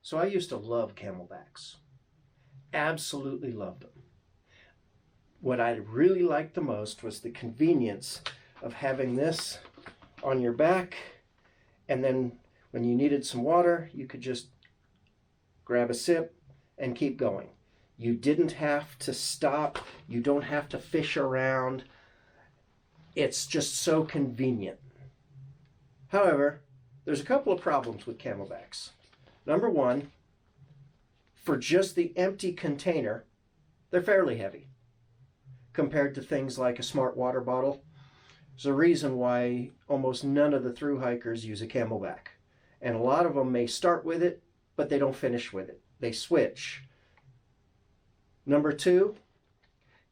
So I used to love CamelBaks. Absolutely loved them. What I really liked the most was the convenience of having this on your back, and then when you needed some water, you could just grab a sip and keep going. You didn't have to stop. You don't have to fish around. It's just so convenient. However, there's a couple of problems with CamelBaks. Number one, for just the empty container, they're fairly heavy compared to things like a smart water bottle. There's a reason why almost none of the thru hikers use a CamelBak. And a lot of them may start with it, but they don't finish with it. They switch. Number two,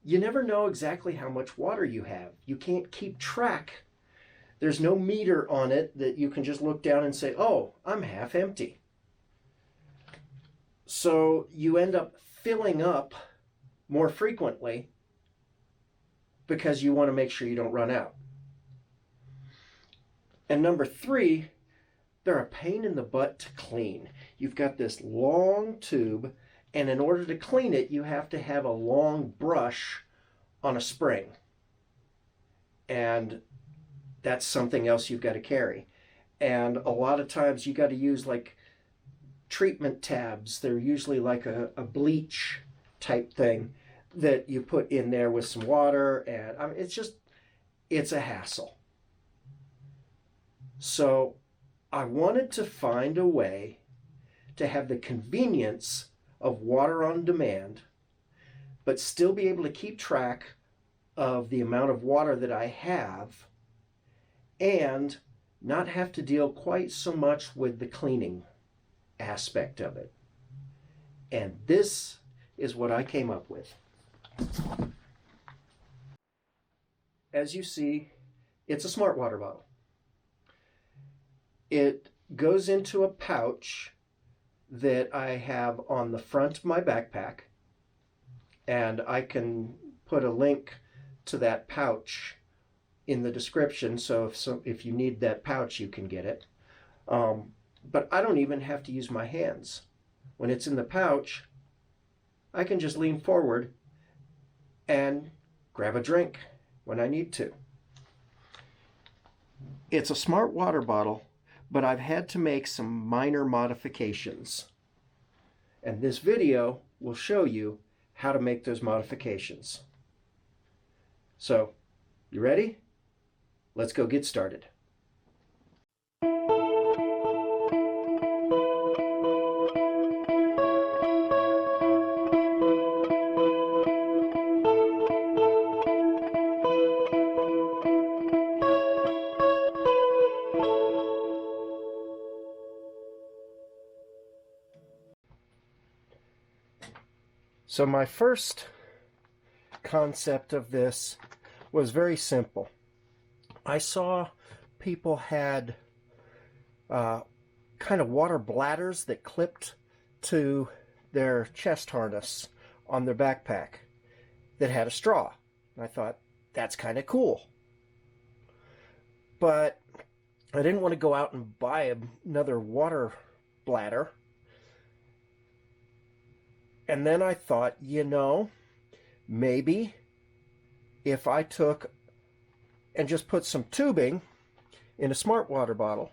you never know exactly how much water you have. You can't keep track. There's no meter on it that you can just look down and say, oh, I'm half empty. So you end up filling up more frequently because you want to make sure you don't run out. And number three, they're a pain in the butt to clean. You've got this long tube, and in order to clean it, you have to have a long brush on a spring. And that's something else you've got to carry. And a lot of times you got to use like treatment tabs. They're usually like a bleach type thing that you put in there with some water, and I mean, it's a hassle. So I wanted to find a way to have the convenience of water on demand, but still be able to keep track of the amount of water that I have and not have to deal quite so much with the cleaning aspect of it. And this is what I came up with. As you see, it's a smart water bottle. It goes into a pouch that I have on the front of my backpack, and I can put a link to that pouch in the description, so if you need that pouch, you can get it. But I don't even have to use my hands. When it's in the pouch, I can just lean forward and grab a drink when I need to. It's a smart water bottle, but I've had to make some minor modifications. And this video will show you how to make those modifications. So, you ready? Let's go get started. So my first concept of this was very simple. I saw people had kind of water bladders that clipped to their chest harness on their backpack that had a straw. And I thought, that's kind of cool. But I didn't want to go out and buy another water bladder. And then I thought, you know, maybe if I took and just put some tubing in a smart water bottle,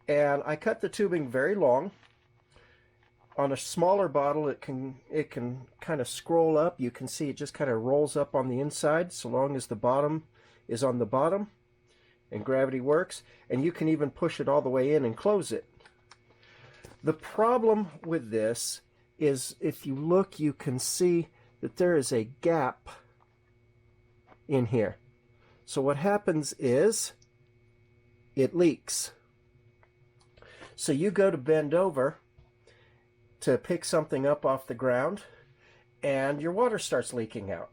and I cut the tubing very long. On a smaller bottle, it can kind of scroll up. You can see it just kind of rolls up on the inside, so long as the bottom is on the bottom, and gravity works. And you can even push it all the way in and close it. The problem with this is if you look, you can see that there is a gap in here. So what happens is it leaks. So you go to bend over to pick something up off the ground, and your water starts leaking out.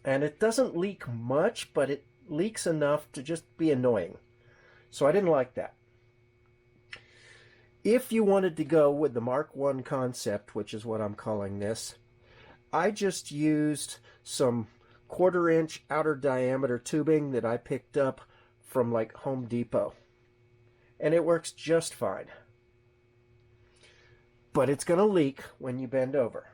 And it doesn't leak much, but it leaks enough to just be annoying. So I didn't like that. If you wanted to go with the Mark I concept, which is what I'm calling this, I just used some 1/4 inch outer diameter tubing that I picked up from like Home Depot. And it works just fine. but it's going to leak when you bend over.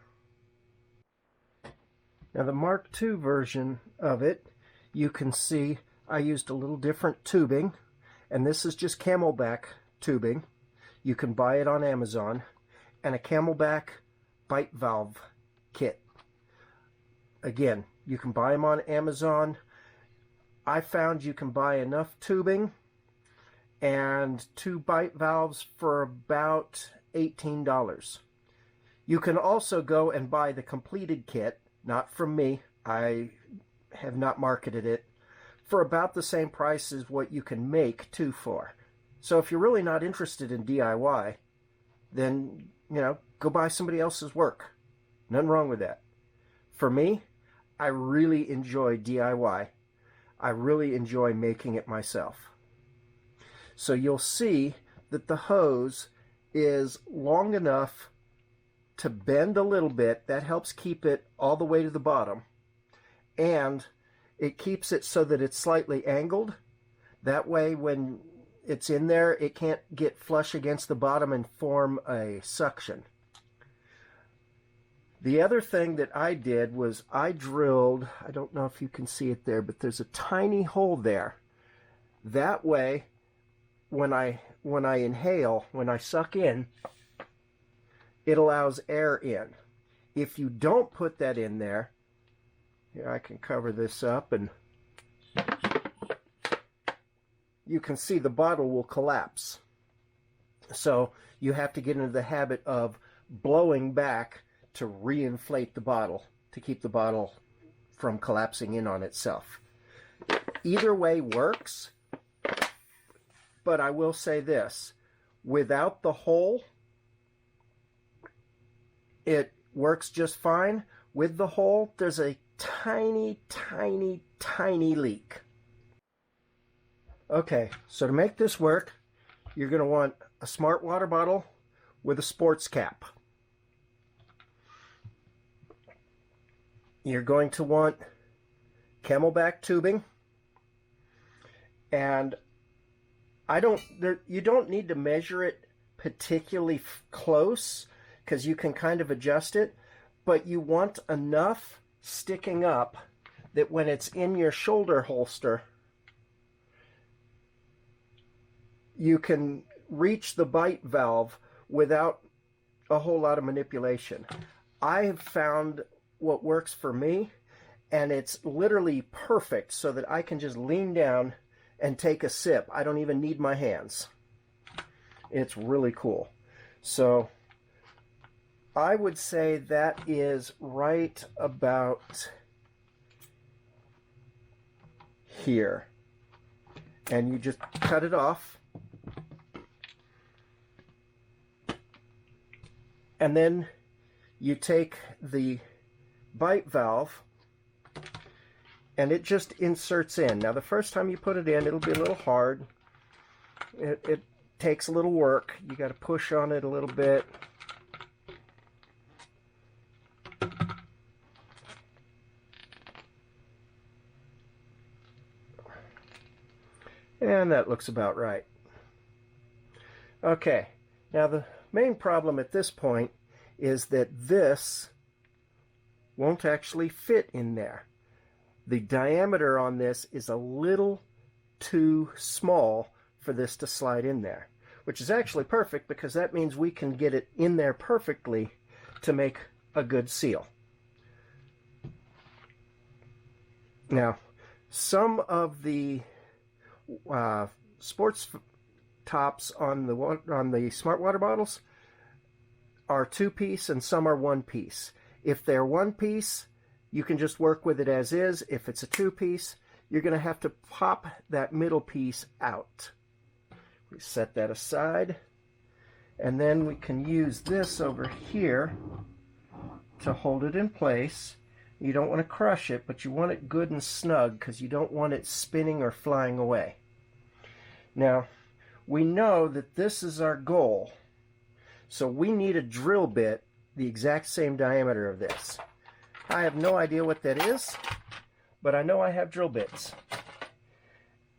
Now the Mark II version of it, you can see I used a little different tubing, and this is just Camelback tubing. You can buy it on Amazon, and a Camelback bite valve kit. Again, you can buy them on Amazon. I found you can buy enough tubing and 2 bite valves for about $18. You can also go and buy the completed kit, not from me, I have not marketed it, for about the same price as what you can make 2 for. So if you're really not interested in DIY, then, you know, go buy somebody else's work. Nothing wrong with that. For me, I really enjoy DIY. I really enjoy making it myself. So you'll see that the hose is long enough to bend a little bit. That helps keep it all the way to the bottom. And it keeps it so that it's slightly angled. That way when it's in there, it can't get flush against the bottom and form a suction. The other thing that I did was I drilled, I don't know if you can see it there, but there's a tiny hole there. That way, when I inhale, when I suck in, it allows air in. If you don't put that in there, here I can cover this up and you can see the bottle will collapse. So you have to get into the habit of blowing back to reinflate the bottle, to keep the bottle from collapsing in on itself. Either way works, but I will say this, without the hole, it works just fine. With the hole, there's a tiny, tiny, tiny leak. Okay, so to make this work, you're going to want a smart water bottle with a sports cap. You're going to want Camelback tubing, and you don't need to measure it particularly close because you can kind of adjust it, but you want enough sticking up that when it's in your shoulder holster, you can reach the bite valve without a whole lot of manipulation. I have found what works for me, and it's literally perfect so that I can just lean down and take a sip. I don't even need my hands. It's really cool. So I would say that is right about here. And you just cut it off. And then you take the bite valve and it just inserts in. Now the first time you put it in, it'll be a little hard. It takes a little work. You got to push on it a little bit. And that looks about right. Okay, now the main problem at this point is that this won't actually fit in there. The diameter on this is a little too small for this to slide in there, which is actually perfect because that means we can get it in there perfectly to make a good seal. Now, some of the sports tops on the smart water bottles are 2-piece and some are 1-piece. If they're 1-piece, you can just work with it as is. If it's a 2-piece, you're going to have to pop that middle piece out. We set that aside, and then we can use this over here to hold it in place. You don't want to crush it, but you want it good and snug because you don't want it spinning or flying away. Now, we know that this is our goal, so we need a drill bit the exact same diameter of this. I have no idea what that is, but I know I have drill bits.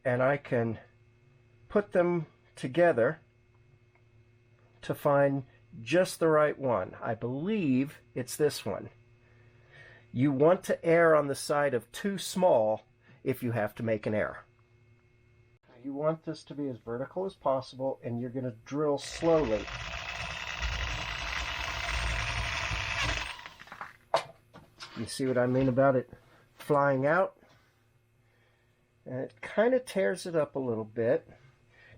And I can put them together to find just the right one. I believe it's this one. You want to err on the side of too small if you have to make an error. You want this to be as vertical as possible, and you're going to drill slowly. You see what I mean about it flying out? And it kind of tears it up a little bit.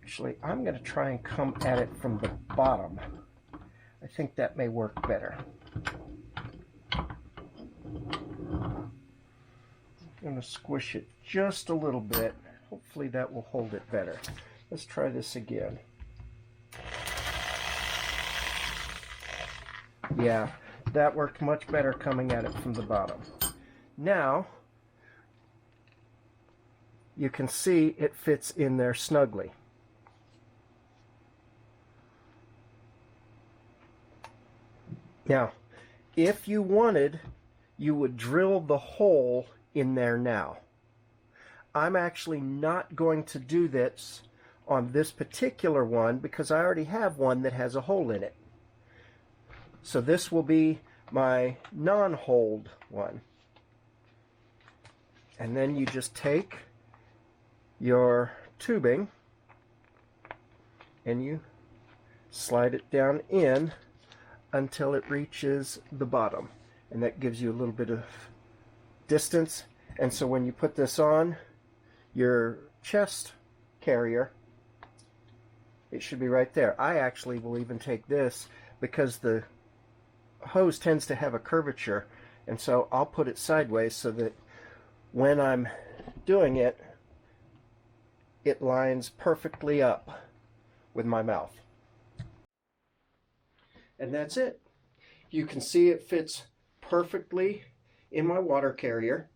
Actually, I'm going to try and come at it from the bottom. I think that may work better. I'm going to squish it just a little bit. Hopefully that will hold it better. Let's try this again. Yeah, that worked much better coming at it from the bottom. Now, you can see it fits in there snugly. Now, if you wanted, you would drill the hole in there now. I'm actually not going to do this on this particular one because I already have one that has a hole in it. So this will be my non-hold one. And then you just take your tubing and you slide it down in until it reaches the bottom, and that gives you a little bit of distance. And so when you put this on your chest carrier, it should be right there. I actually will even take this because the hose tends to have a curvature, and so I'll put it sideways so that when I'm doing it, it lines perfectly up with my mouth. And that's it. You can see it fits perfectly in my water carrier.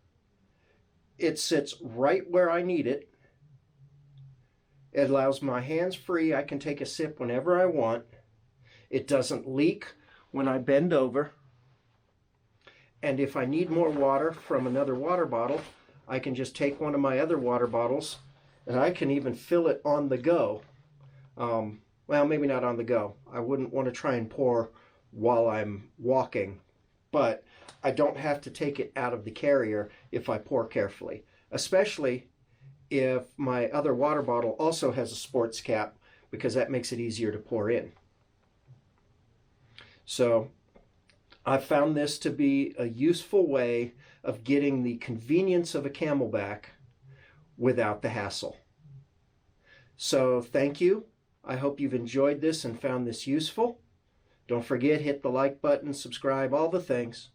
It sits right where I need it. It allows my hands free. I can take a sip whenever I want. It doesn't leak when I bend over. And if I need more water from another water bottle, I can just take one of my other water bottles, and I can even fill it on the go. Well, maybe not on the go. I wouldn't want to try and pour while I'm walking, but I don't have to take it out of the carrier if I pour carefully, especially if my other water bottle also has a sports cap, because that makes it easier to pour in. So I found this to be a useful way of getting the convenience of a CamelBak without the hassle. So thank you. I hope you've enjoyed this and found this useful. Don't forget, hit the like button, subscribe, all the things.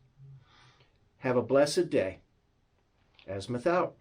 Have a blessed day. Azimuth out.